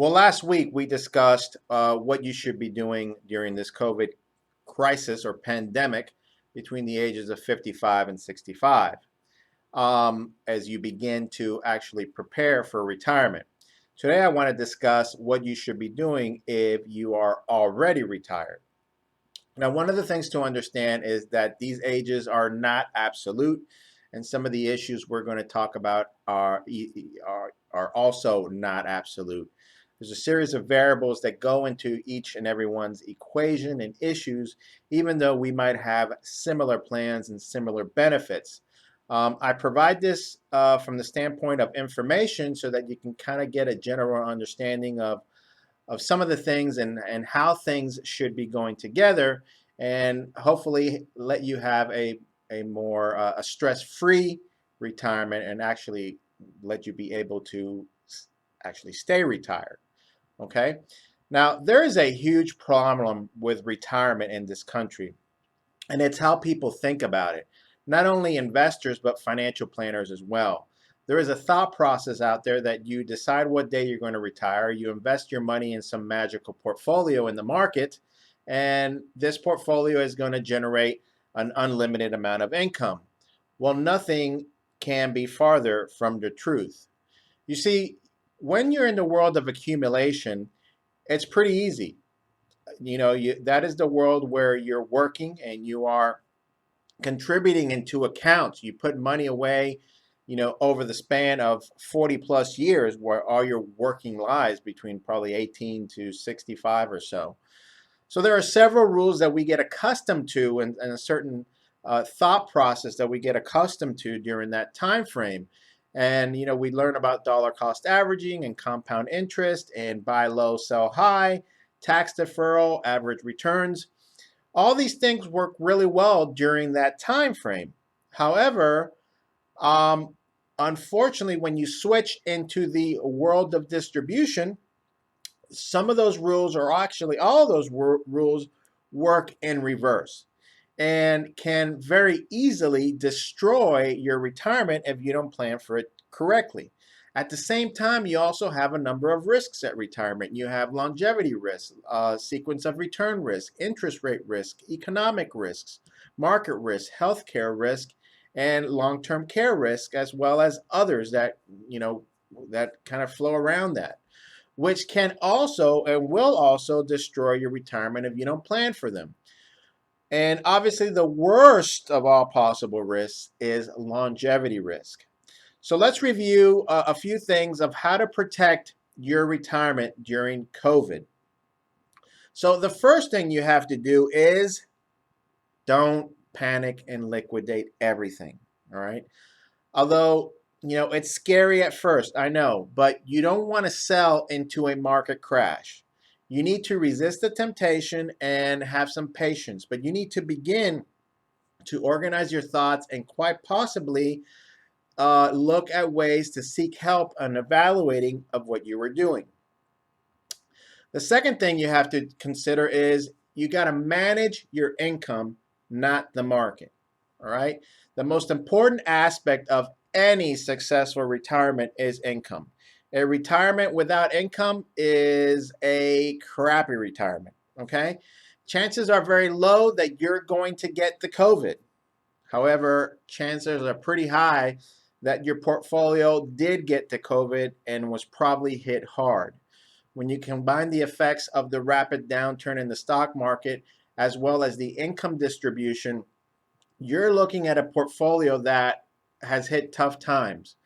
Well, last week we discussed what you should be doing during this COVID crisis or pandemic between the ages of 55 and 65 as you begin to actually prepare for retirement. Today, I want to discuss what you should be doing if you are already retired. Now, one of the things to understand is that these ages are not absolute, and some of the issues we're going to talk about are also not absolute. There's a series of variables that go into each and everyone's equation and issues, even though we might have similar plans and similar benefits. I provide this from the standpoint of information so that you can kind of get a general understanding of some of the things and how things should be going together, and hopefully let you have a more a stress-free retirement and actually let you be able to actually stay retired. Okay. Now, there is a huge problem with retirement in this country, and it's how people think about it. Not only investors, but financial planners as well. There is a thought process out there that you decide what day you're going to retire, you invest your money in some magical portfolio in the market, and this portfolio is going to generate an unlimited amount of income. Well, nothing can be farther from the truth. You see, when you're in the world of accumulation, it's pretty easy. That is the world where you're working and you are contributing into accounts. You put money away, over the span of 40 plus years, where all your working lives between probably 18 to 65 or so. So there are several rules that we get accustomed to, and a certain thought process that we get accustomed to during that time frame. And we learn about dollar cost averaging and compound interest and buy low, sell high, tax deferral, average returns. All these things work really well during that time frame. However, unfortunately, when you switch into the world of distribution, some of those rules, or actually all of those rules, work in reverse and can very easily destroy your retirement if you don't plan for it correctly. At the same time, you also have a number of risks at retirement. You have longevity risk, sequence of return risk, interest rate risk, economic risks, market risk, healthcare risk, and long-term care risk, as well as others that kind of flow around that, which can also and will also destroy your retirement if you don't plan for them. And obviously, the worst of all possible risks is longevity risk. So let's review a few things of how to protect your retirement during COVID. So the first thing you have to do is don't panic and liquidate everything. All right. Although, it's scary at first, I know, but you don't want to sell into a market crash. You need to resist the temptation and have some patience, but you need to begin to organize your thoughts and quite possibly look at ways to seek help on evaluating of what you were doing. The second thing you have to consider is you got to manage your income, not the market. All right. The most important aspect of any successful retirement is income. A retirement without income is a crappy retirement. Okay. Chances are very low that you're going to get the COVID. However, chances are pretty high that your portfolio did get to COVID and was probably hit hard. When you combine the effects of the rapid downturn in the stock market as well as the income distribution, you're looking at a portfolio that has hit tough times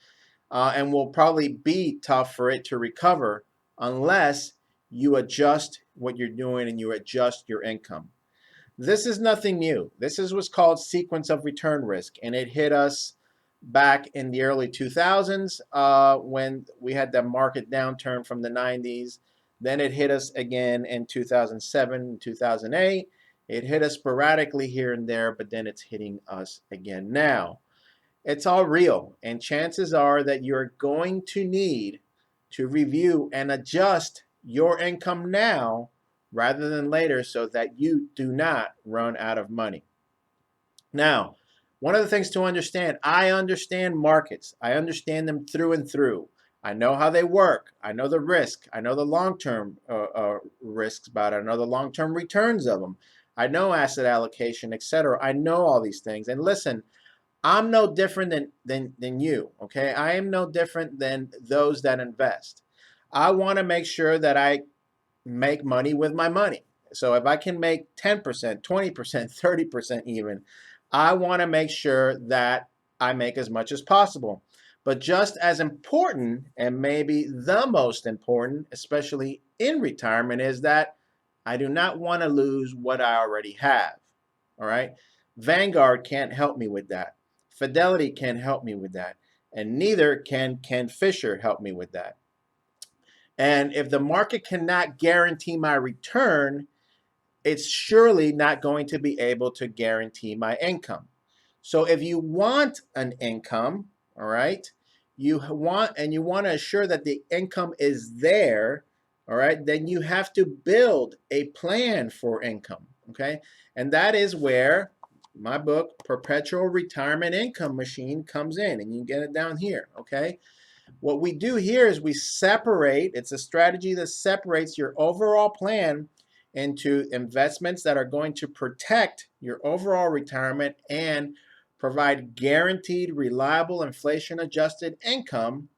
and will probably be tough for it to recover unless you adjust what you're doing and you adjust your income. This is nothing new. This is what's called sequence of return risk, and it hit us back in the early 2000s when we had the market downturn from the 90s. Then it hit us again in 2007, 2008. It hit us sporadically here and there, but then it's hitting us again now. It's all real, and chances are that you're going to need to review and adjust your income now rather than later so that you do not run out of money. Now, one of the things to understand, I understand markets. I understand them through and through. I know how they work. I know the risk. I know the long-term risks about it. I know the long-term returns of them. I know asset allocation, etc. I know all these things. And listen, I'm no different than you, okay? I am no different than those that invest. I want to make sure that I make money with my money. So if I can make 10%, 20%, 30% even, I want to make sure that I make as much as possible. But just as important, and maybe the most important, especially in retirement, is that I do not want to lose what I already have. All right? Vanguard can't help me with that. Fidelity can't help me with that. And neither can Ken Fisher help me with that. And if the market cannot guarantee my return, it's surely not going to be able to guarantee my income. So if you want an income, all right, you want to assure that the income is there, all right, then you have to build a plan for income, okay? And that is where my book, Perpetual Retirement Income Machine, comes in, and you can get it down here, okay? What we do here is we separate, it's a strategy that separates your overall plan into investments that are going to protect your overall retirement and provide guaranteed, reliable, inflation-adjusted income.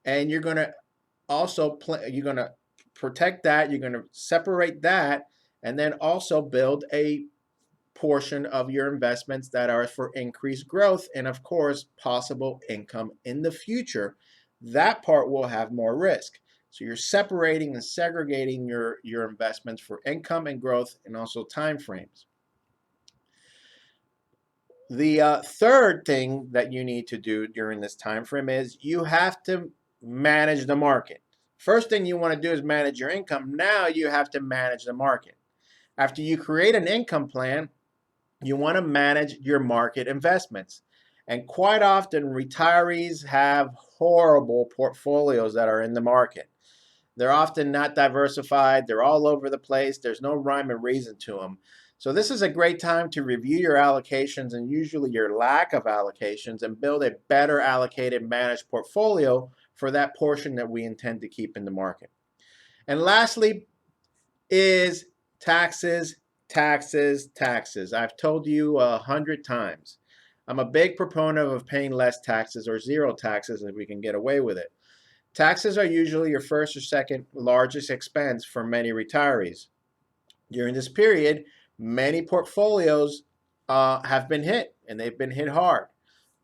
And you're going to also you're going to protect that, you're going to separate that, and then also build a portion of your investments that are for increased growth and, of course, possible income in the future. That part will have more risk. So you're separating and segregating your investments for income and growth and also time frames. The third thing that you need to do during this time frame is you have to manage the market. First thing you want to do is manage your income. Now you have to manage the market. After you create an income plan, you want to manage your market investments. And quite often, retirees have horrible portfolios that are in the market. They're often not diversified. They're all over the place. There's no rhyme and reason to them. So this is a great time to review your allocations and usually your lack of allocations and build a better allocated managed portfolio for that portion that we intend to keep in the market. And lastly is taxes, taxes, taxes. I've told you 100 times. I'm a big proponent of paying less taxes or zero taxes if we can get away with it. Taxes are usually your first or second largest expense for many retirees. During this period, many portfolios have been hit, and they've been hit hard.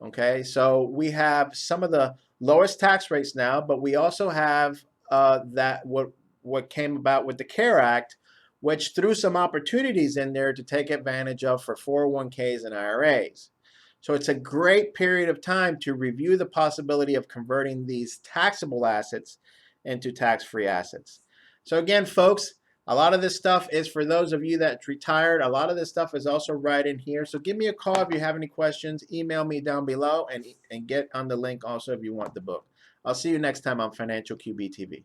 Okay, so we have some of the lowest tax rates now, but we also have what came about with the CARE Act, which threw some opportunities in there to take advantage of for 401ks and IRAs. So it's a great period of time to review the possibility of converting these taxable assets into tax-free assets. So again, folks, a lot of this stuff is for those of you that's retired. A lot of this stuff is also right in here. So give me a call if you have any questions. Email me down below and get on the link also if you want the book. I'll see you next time on Financial QB TV.